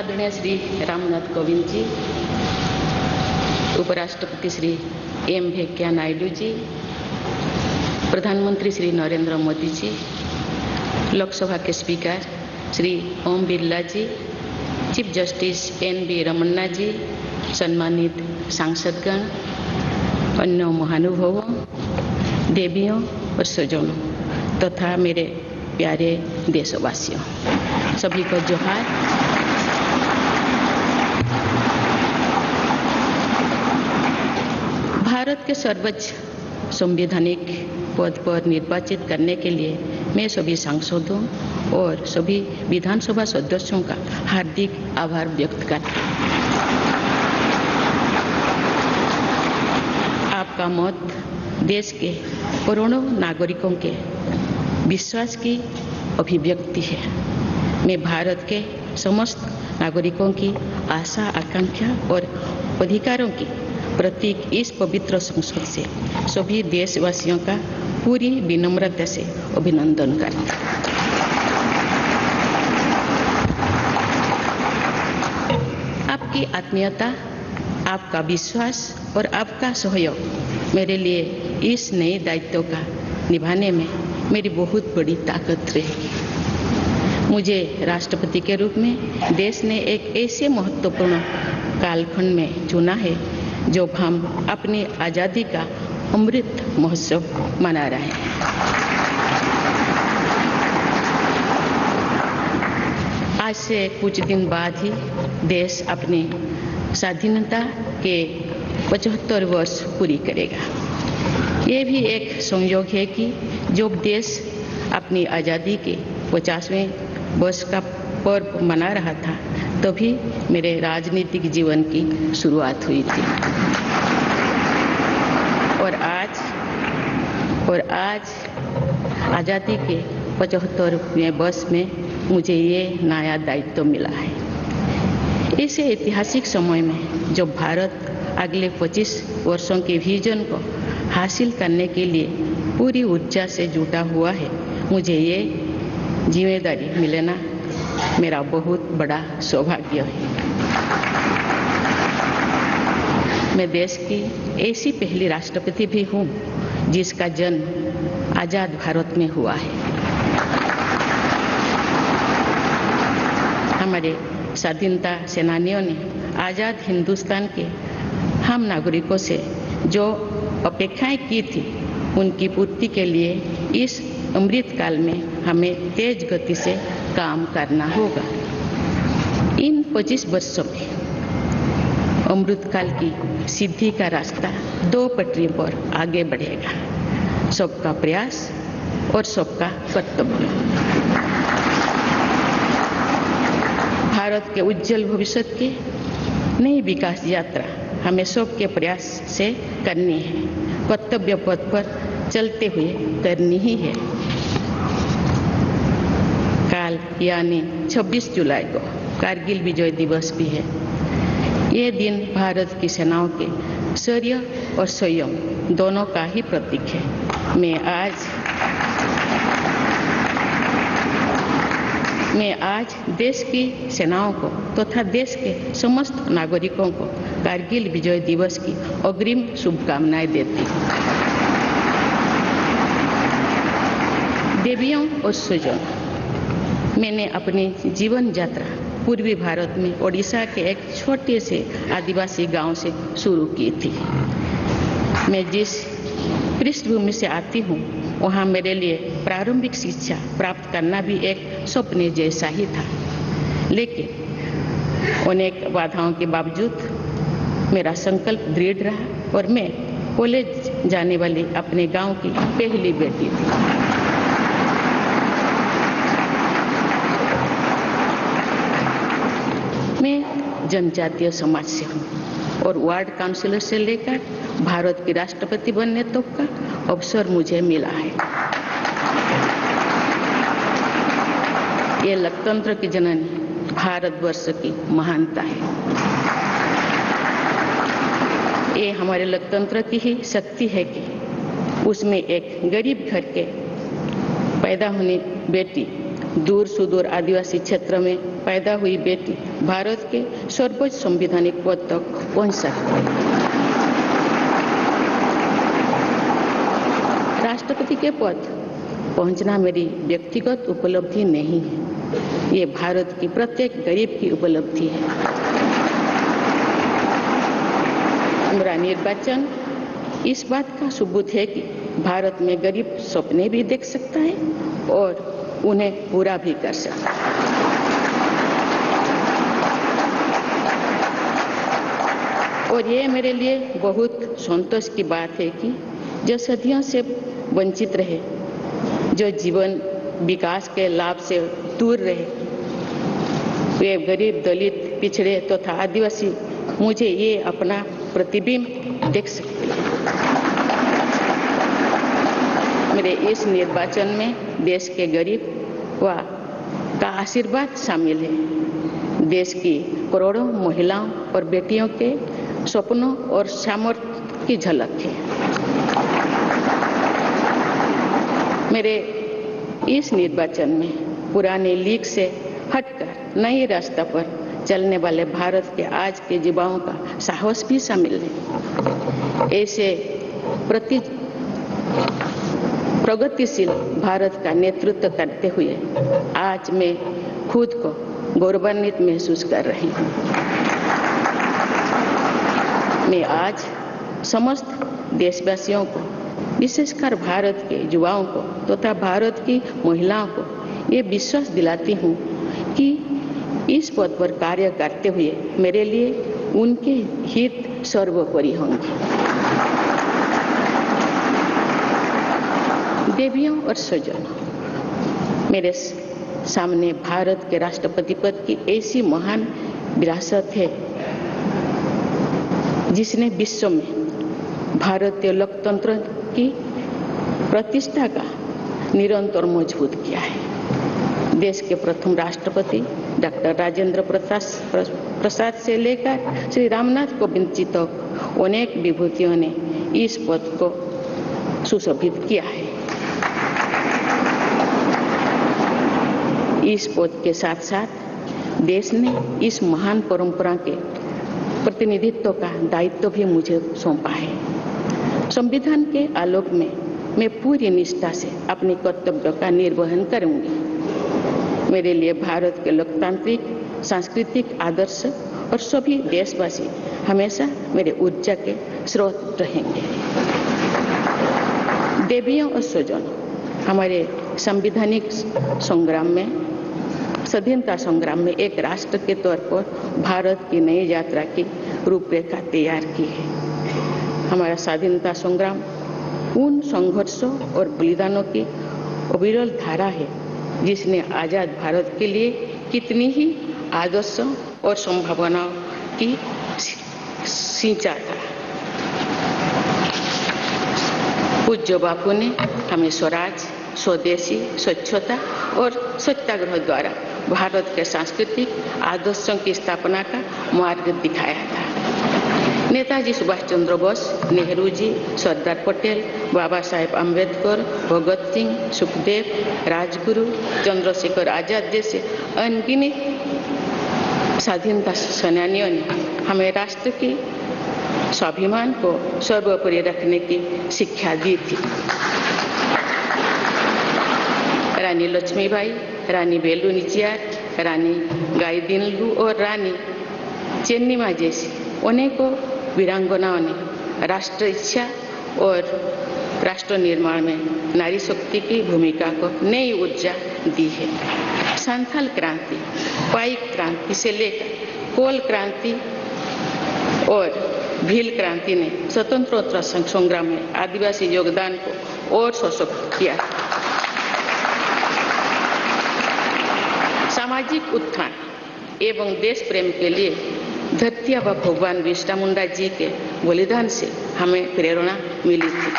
आदरणीय श्री रामनाथ कोविंद जी, उपराष्ट्रपति श्री एम वेंकैया नायडू जी, प्रधानमंत्री श्री नरेंद्र मोदी जी, लोकसभा के स्पीकर श्री ओम बिरला जी, चीफ जस्टिस एन.वी. रमन्ना जी, सम्मानित सांसदगण, अन्य महानुभावों, देवियों और स्वजनों तथा मेरे प्यारे देशवासियों, सभी को जोहार। भारत के सर्वोच्च संवैधानिक पद पर निर्वाचित करने के लिए मैं सभी सांसदों और सभी विधानसभा सदस्यों का हार्दिक आभार व्यक्त करता हूँ। आपका मत देश के करोड़ों नागरिकों के विश्वास की अभिव्यक्ति है। मैं भारत के समस्त नागरिकों की आशा, आकांक्षा और अधिकारों की प्रतीक इस पवित्र संसद से सभी देशवासियों का पूरी विनम्रता से अभिनंदन करता हूँ। आपकी आत्मीयता, आपका विश्वास और आपका सहयोग मेरे लिए इस नए दायित्व का निभाने में मेरी बहुत बड़ी ताकत रहेगी। मुझे राष्ट्रपति के रूप में देश ने एक ऐसे महत्वपूर्ण कालखंड में चुना है जो हम अपनी आज़ादी का अमृत महोत्सव मना रहे हैं। आज से कुछ दिन बाद ही देश अपनी स्वाधीनता के 75 वर्ष पूरी करेगा। ये भी एक संयोग है कि जब देश अपनी आज़ादी के 50वें वर्ष का पर्व मना रहा था, तभी मेरे राजनीतिक जीवन की शुरुआत हुई थी। और आज आज़ादी के 75वें वर्ष में मुझे ये नया दायित्व मिला है। इस ऐतिहासिक समय में जब भारत अगले 25 वर्षों के विजन को हासिल करने के लिए पूरी ऊर्जा से जुटा हुआ है, मुझे ये जिम्मेदारी मिलना मेरा बहुत बड़ा सौभाग्य है। मैं देश की ऐसी पहली राष्ट्रपति भी हूँ जिसका जन्म आज़ाद भारत में हुआ है। हमारे स्वाधीनता सेनानियों ने आज़ाद हिंदुस्तान के हम नागरिकों से जो अपेक्षाएं की थी, उनकी पूर्ति के लिए इस अमृत काल में हमें तेज गति से काम करना होगा। इन 25 वर्षों में अमृत काल की सिद्धि का रास्ता 2 पटरी पर आगे बढ़ेगा, सबका प्रयास और सबका कर्तव्य। भारत के उज्जवल भविष्य की नई विकास यात्रा हमें सबके प्रयास से करनी है, कर्तव्य पथ पर चलते हुए करनी ही है। काल यानी 26 जुलाई को कारगिल विजय दिवस भी है। ये दिन भारत की सेनाओं के शौर्य और संयम दोनों का ही प्रतीक है। मैं आज देश की सेनाओं को तथा देश के समस्त नागरिकों को कारगिल विजय दिवस की अग्रिम शुभकामनाएं देती हूँ। देवियों और स्वजनों, मैंने अपनी जीवन यात्रा पूर्वी भारत में ओडिशा के एक छोटे से आदिवासी गांव से शुरू की थी। मैं जिस पृष्ठभूमि से आती हूँ, वहाँ मेरे लिए प्रारंभिक शिक्षा प्राप्त करना भी एक सपने जैसा ही था। लेकिन अनेक बाधाओं के बावजूद मेरा संकल्प दृढ़ रहा और मैं कॉलेज जाने वाली अपने गांव की पहली बेटी थी। मैं जनजातीय समाज से हूँ और वार्ड काउंसिलर से लेकर भारत की राष्ट्रपति बनने तक का अवसर मुझे मिला है। ये लोकतंत्र की जननी भारतवर्ष की महानता है। ये हमारे लोकतंत्र की ही शक्ति है कि उसमें एक गरीब घर के पैदा होने बेटी दूर सुदूर आदिवासी क्षेत्र में पैदा हुई बेटी भारत के सर्वोच्च संवैधानिक पद तक पहुंच सकती है। राष्ट्रपति के पद पहुंचना मेरी व्यक्तिगत उपलब्धि नहीं है, ये भारत की प्रत्येक गरीब की उपलब्धि है। मेरा निर्वाचन इस बात का सबूत है कि भारत में गरीब सपने भी देख सकता है और उन्हें पूरा भी कर सकता है। और ये मेरे लिए बहुत संतोष की बात है कि जो सदियों से वंचित रहे, जो जीवन विकास के लाभ से दूर रहे, वे गरीब, दलित, पिछड़े तथा आदिवासी मुझे ये अपना प्रतिबिंब देख सकते हैं। मेरे इस निर्वाचन में देश के गरीब व का आशीर्वाद शामिल है। देश की करोड़ों महिलाओं और बेटियों के सपनों और सामर्थ्य की झलक है। मेरे इस निर्वाचन में पुराने लीग से हटकर नए रास्ते पर चलने वाले भारत के आज के युवाओं का साहस भी शामिल है। ऐसे प्रगतिशील भारत का नेतृत्व करते हुए आज मैं खुद को गौरवान्वित महसूस कर रही हूँ। मैं आज समस्त देशवासियों को, विशेषकर भारत के युवाओं को तथा भारत की महिलाओं को ये विश्वास दिलाती हूँ कि इस पद पर कार्य करते हुए मेरे लिए उनके हित सर्वोपरि होंगे। देवियों और स्वजनों, मेरे सामने भारत के राष्ट्रपति पद की ऐसी महान विरासत है जिसने विश्व में भारतीय लोकतंत्र की प्रतिष्ठा का निरंतर मजबूत किया है। देश के प्रथम राष्ट्रपति डॉक्टर राजेंद्र प्रसाद से लेकर श्री रामनाथ कोविंद जी तक अनेक विभूतियों ने इस पद को सुशोभित किया है। इस पद के साथ साथ देश ने इस महान परंपरा के प्रतिनिधित्व का दायित्व भी मुझे सौंपा है। संविधान के आलोक में मैं पूरी निष्ठा से अपने कर्तव्यों का निर्वहन करूंगी। मेरे लिए भारत के लोकतांत्रिक सांस्कृतिक आदर्श और सभी देशवासी हमेशा मेरे ऊर्जा के स्रोत रहेंगे। देवियों और स्वजनों, हमारे संवैधानिक संग्राम में, स्वाधीनता संग्राम में एक राष्ट्र के तौर पर भारत की नई यात्रा की रूपरेखा तैयार की है। हमारा स्वाधीनता संग्राम उन संघर्षों और बलिदानों की अविरल धारा है जिसने आजाद भारत के लिए कितनी ही आदर्शों और संभावनाओं की सिंचा था। पूज्य बापू ने हमें स्वराज, स्वदेशी, स्वच्छता और सत्याग्रह द्वारा भारत के सांस्कृतिक आदर्शों की स्थापना का मार्ग दिखाया था। नेताजी सुभाष चंद्र बोस, नेहरू जी, सरदार पटेल, बाबा साहेब अम्बेडकर, भगत सिंह, सुखदेव, राजगुरु, चंद्रशेखर आजाद जैसे अनगिनत स्वाधीनता सेनानियों ने हमें राष्ट्र की स्वाभिमान को सर्वोपरि रखने की शिक्षा दी थी। रानी लक्ष्मीबाई, रानी वेलु नाचियार, रानी गाईदिन्लु और रानी चेन्निमा जैसी अनेकों वीरांगनाओं ने राष्ट्र इच्छा और राष्ट्र निर्माण में नारी शक्ति की भूमिका को नई ऊर्जा दी है। संथाल क्रांति, पाइक क्रांति से लेकर कोल क्रांति और भील क्रांति ने स्वतंत्रता संग्राम में आदिवासी योगदान को और सशक्त किया। सामाजिक उत्थान एवं देश प्रेम के लिए धरती आबा भगवान बिरसा मुंडा जी के बलिदान से हमें प्रेरणा मिली थी।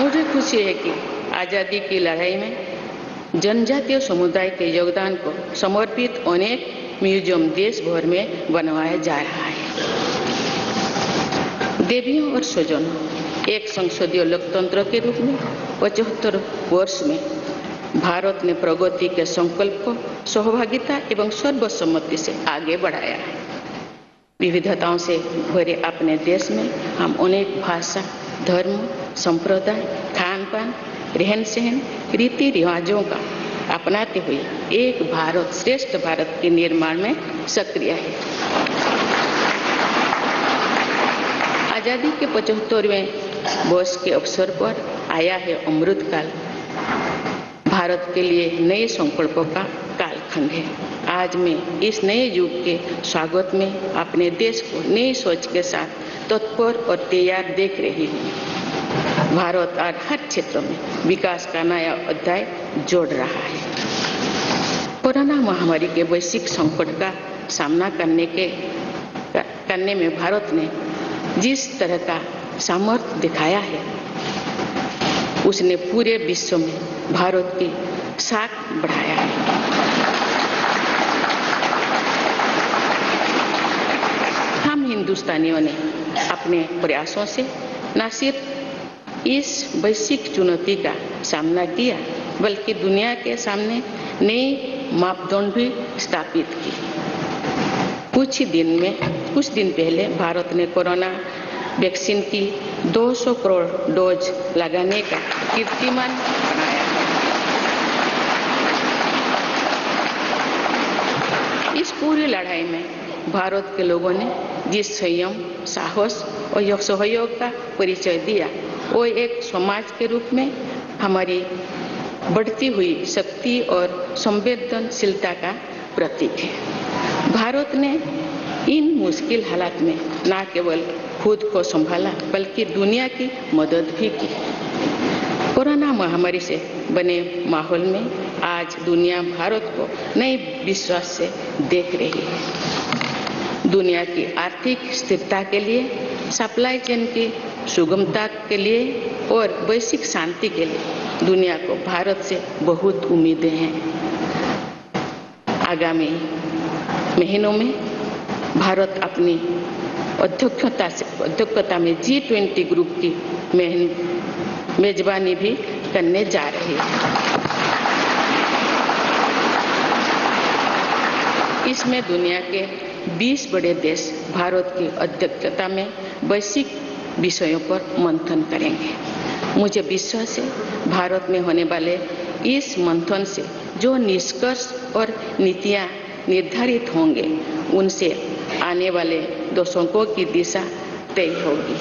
मुझे खुशी है कि आजादी की लड़ाई में जनजातीय समुदाय के योगदान को समर्पित अनेक म्यूजियम देश भर में बनवाया जा रहा है। देवियों और स्वजनों, एक संसदीय लोकतंत्र के रूप में 75 वर्ष में भारत ने प्रगति के संकल्प को सहभागिता एवं सर्वसम्मति से आगे बढ़ाया है। विविधताओं से भरे अपने देश में हम अनेक भाषा, धर्म, संप्रदाय, खान पान, रहन सहन, रीति रिवाजों का अपनाते हुए एक भारत श्रेष्ठ भारत के निर्माण में सक्रिय है। आजादी के 75वें वर्ष के अवसर पर आया है अमृतकाल। भारत के लिए नए संकल्पों का कालखंड है। आज मैं इस नए युग के स्वागत में अपने देश को नई सोच के साथ तत्पर और तैयार देख रही हूँ। भारत आज हर क्षेत्र में विकास का नया अध्याय जोड़ रहा है। कोरोना महामारी के वैश्विक संकट का सामना करने में भारत ने जिस तरह का सामर्थ्य दिखाया है, उसने पूरे विश्व में भारत की साख बढ़ाया है। हम हिंदुस्तानियों ने अपने प्रयासों से न सिर्फ इस वैश्विक चुनौती का सामना किया, बल्कि दुनिया के सामने नए मापदंड भी स्थापित किए। कुछ दिन पहले भारत ने कोरोना वैक्सीन की 200 करोड़ डोज लगाने का कीर्तिमान बनाया। इस पूरी लड़ाई में भारत के लोगों ने जिस संयम, साहस और सहयोग का परिचय दिया, वो एक समाज के रूप में हमारी बढ़ती हुई शक्ति और संवेदनशीलता का प्रतीक है। भारत ने इन मुश्किल हालात में न केवल खुद को संभाला, बल्कि दुनिया की मदद भी की। कोरोना महामारी से बने माहौल में आज दुनिया भारत को नए विश्वास से देख रही है। दुनिया की आर्थिक स्थिरता के लिए, सप्लाई चेन की सुगमता के लिए और वैश्विक शांति के लिए दुनिया को भारत से बहुत उम्मीदें हैं। आगामी महीनों में भारत अपनी अध्यक्षता में G20 ग्रुप की मेजबानी भी करने जा रही है। इसमें दुनिया के 20 बड़े देश भारत की अध्यक्षता में वैश्विक विषयों पर मंथन करेंगे। मुझे विश्वास है भारत में होने वाले इस मंथन से जो निष्कर्ष और नीतियां निर्धारित होंगे, उनसे आने वाले दशकों की दिशा तय होगी।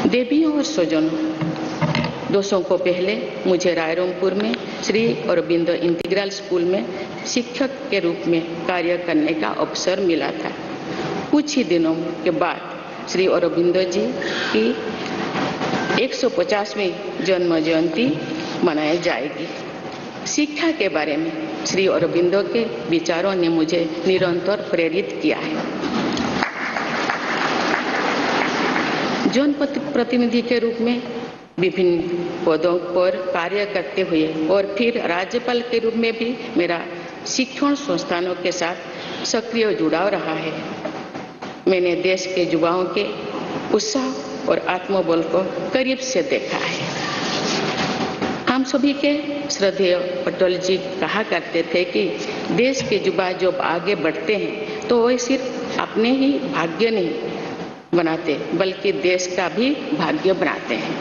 देवियों और स्वजनों, दशकों पहले मुझे रायरंगपुर में श्री अरबिंदो इंटीग्रल स्कूल में शिक्षक के रूप में कार्य करने का अवसर मिला था। कुछ ही दिनों के बाद श्री अरबिंदो जी की 150वीं जन्म जयंती मनाई जाएगी। शिक्षा के बारे में श्री अरबिंदो के विचारों ने मुझे निरंतर प्रेरित किया है। जनप्रतिनिधि के रूप में विभिन्न पदों पर कार्य करते हुए और फिर राज्यपाल के रूप में भी मेरा शिक्षण संस्थानों के साथ सक्रिय जुड़ाव रहा है। मैंने देश के युवाओं के उत्साह और आत्मबल को करीब से देखा है। हम सभी के श्रद्धेय अटल जी कहा करते थे कि देश के युवा जब आगे बढ़ते हैं तो वे सिर्फ अपने ही भाग्य नहीं बनाते, बल्कि देश का भी भाग्य बनाते हैं।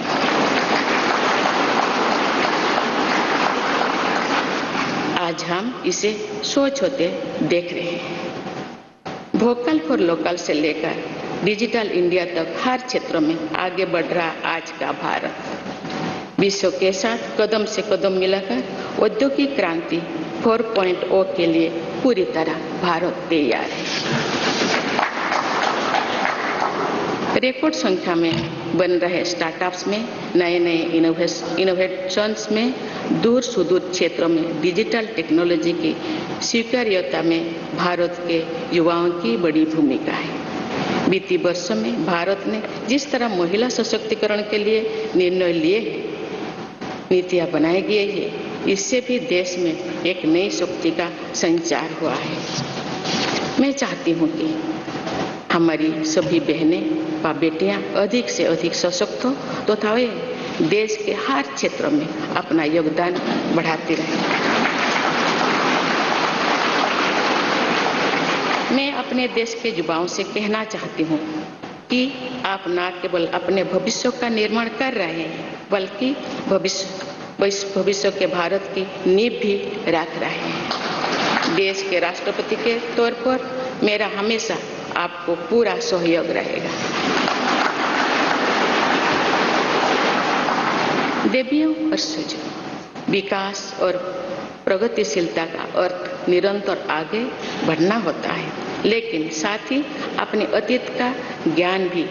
आज हम इसे सोच होते देख रहे हैं। वोकल फॉर लोकल से लेकर डिजिटल इंडिया तक हर क्षेत्र में आगे बढ़ रहा आज का भारत विश्व के साथ कदम से कदम मिलाकर औद्योगिक क्रांति 4.0 के लिए पूरी तरह भारत तैयार है। रिकॉर्ड संख्या में बन रहे स्टार्टअप्स में नए इनोवेशंस में दूर सुदूर क्षेत्रों में डिजिटल टेक्नोलॉजी की स्वीकार्यता में भारत के युवाओं की बड़ी भूमिका है। बीती वर्षों में भारत ने जिस तरह महिला सशक्तिकरण के लिए निर्णय लिए हैं, नीतियां बनाई गई है, इससे भी देश में एक नई शक्ति का संचार हुआ है। मैं चाहती हूँ कि हमारी सभी बहनें व बेटियां अधिक से अधिक सशक्त हो तथा वे देश के हर क्षेत्र में अपना योगदान बढ़ाती रहे। मैं अपने देश के युवाओं से कहना चाहती हूँ कि आप न केवल अपने भविष्य का निर्माण कर रहे हैं, बल्कि भविष्य के भारत की नींव भी रख रहे हैं। देश के राष्ट्रपति के तौर पर मेरा हमेशा आपको पूरा सहयोग रहेगा। देवियों और सज्जनों, विकास और प्रगतिशीलता का अर्थ निरंतर आगे बढ़ना होता है, लेकिन साथ ही अपने अतीत का ज्ञान भी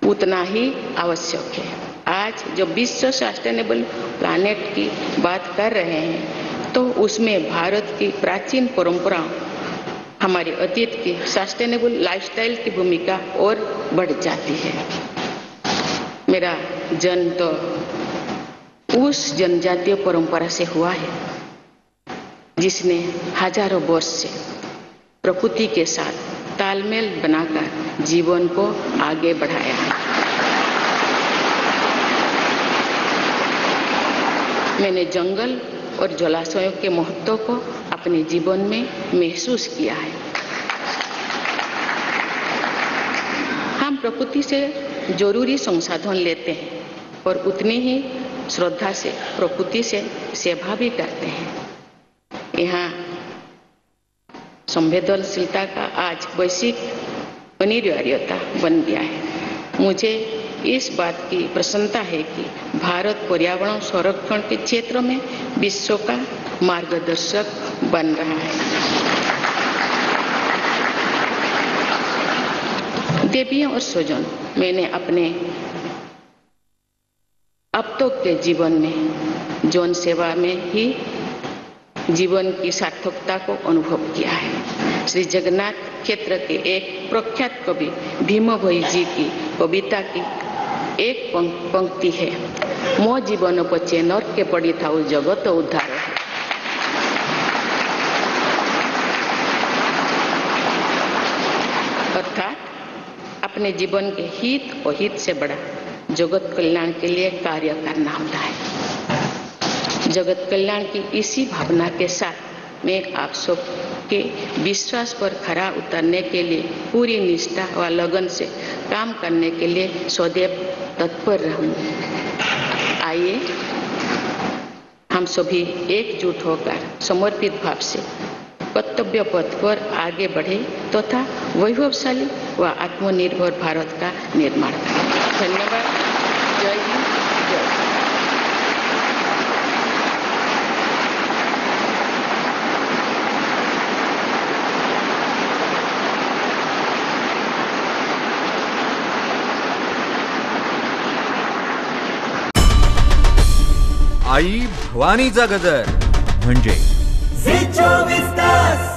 उतना ही आवश्यक है। आज जब विश्व सस्टेनेबल प्लैनेट की बात कर रहे हैं, तो उसमें भारत की प्राचीन परंपराओं, हमारे अतीत की सस्टेनेबल लाइफस्टाइल की भूमिका और बढ़ जाती है। मेरा जन्म तो उस जनजातीय परंपरा से हुआ है जिसने हजारों वर्ष से प्रकृति के साथ तालमेल बनाकर जीवन को आगे बढ़ाया है। मैंने जंगल और जलाशयों के महत्व को अपने जीवन में महसूस किया है। हम प्रकृति से जरूरी संसाधन लेते हैं और उतनी ही श्रद्धा से प्रकृति से सेवा भी करते हैं। यहाँ संवेदनशीलता का आज वैश्विक अनिवार्यता बन गया है। मुझे इस बात की प्रसन्नता है कि भारत पर्यावरण संरक्षण के क्षेत्र में विश्व का मार्गदर्शक बन रहा है। देवियों और स्वजन, मैंने अपने अब तक के जीवन में जन सेवा में ही जीवन की सार्थकता को अनुभव किया है। श्री जगन्नाथ क्षेत्र के एक प्रख्यात कवि भीम भोई जी की कविता की एक पंक्ति है, मो जीवन पचे नरके पड़ी था जगत उद्धार। अर्थात अपने जीवन के हित और हित से बड़ा जगत कल्याण के लिए कार्य करना होता है। जगत कल्याण की इसी भावना के साथ मैं आप सबके विश्वास पर खरा उतरने के लिए पूरी निष्ठा व लगन से काम करने के लिए सदैव तत्पर रहूंगी। आइए हम सभी एकजुट होकर समर्पित भाव से कर्तव्य पथ पर आगे बढ़े तथा वैभवशाली व आत्मनिर्भर भारत का निर्माण करें। धन्यवाद। जय हिंद, जय भारत। आई भवानीचा गजर म्हणजे झी 24 तास।